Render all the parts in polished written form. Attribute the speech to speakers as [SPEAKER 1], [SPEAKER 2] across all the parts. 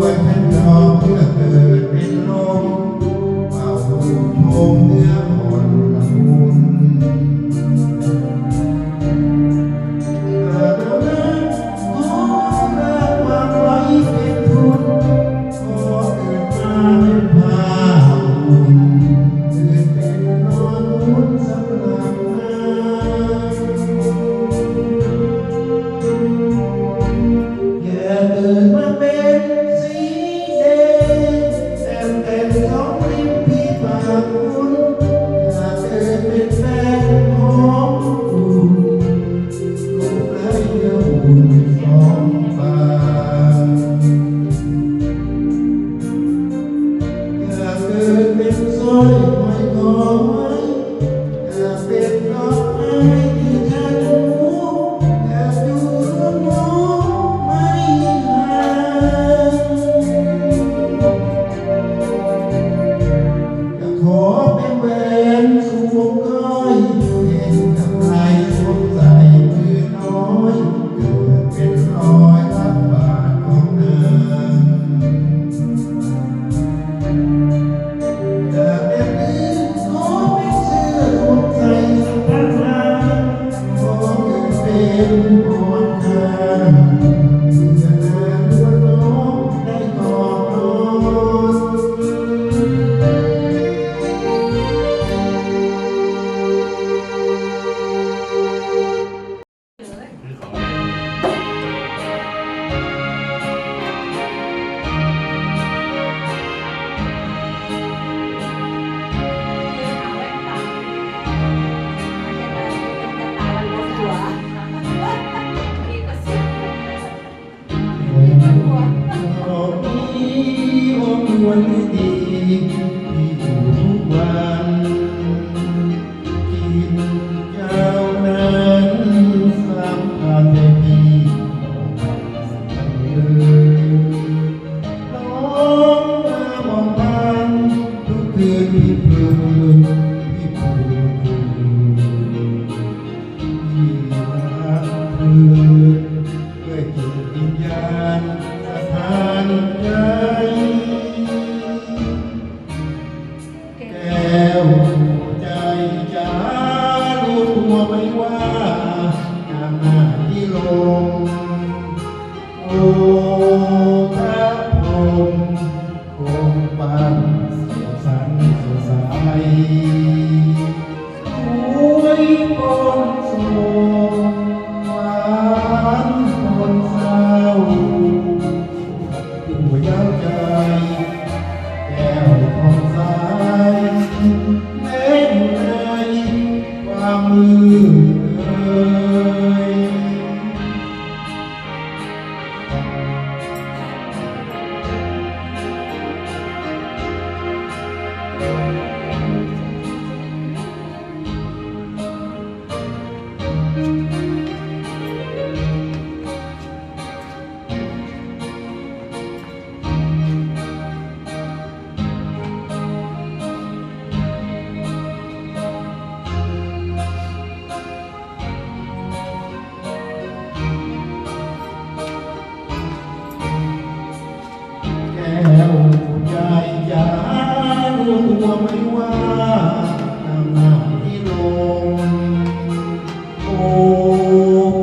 [SPEAKER 1] วยแผ่นรอเพื่อเกิดเป็นลมเป่าชมเนื้ออ่อนละมุนเกิดแล้วนะขอรักวางไว้เป็นทุนขอเกิดมาเป็นผ้าอุ่นเกิดเป็นนอนนุ่นสำหรับนาอย่าเกิดมาเป็นสีแดงแต่ของริมฝีปากคุณอย่าเกิดเป็นแฟนของคุณลูกไร้เยื่ออุ่นของฟ้าอย่าเกิดเป็นสร้อยห้อยคอไว้อย่าเป็นดอกไม้ที่ฉันรู้อย่าอยู่ร่วมโลกไม่ห่างจะขอเป็นแหวนสวมก้อยเห็นกับใครสวมใส่มือน้อยเกิดเป็นรอยรับบาทของนางอย่าเป็นลืมขอเป็นเสื้อสวมใส่สักพักนานขอเกิดเป็นบอนข้างเมื่อนางนวลน้องได้กอดนอนวันดีที่อยู่ทุกวันกินเจ้านั้นสามพันในพี่น้องมามองพันทุกคืนพี่เพลินพี่เพลินพี่รักเธอด้วยจิตวิญญาณสถานใจแก้วใจจ๋ารู้ตัวไหมว่างามหน้าที่ลงโอ้พระพรหมคงปันเสียสันสดใสสวยปนโศกหวานปนเศร้าตัวเย้าใจแก้วของสายเล่นในความมืดเอ่ยแก้วใจจ๋ารู้ตัวไหมว่านำหน้าที่ลงโอ้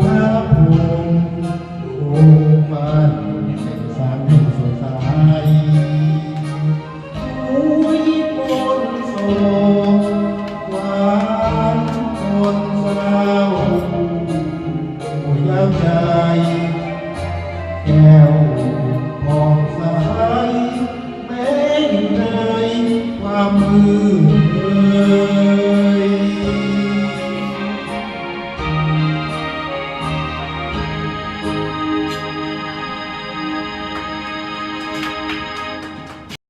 [SPEAKER 1] พระพรหมโอ้ปาน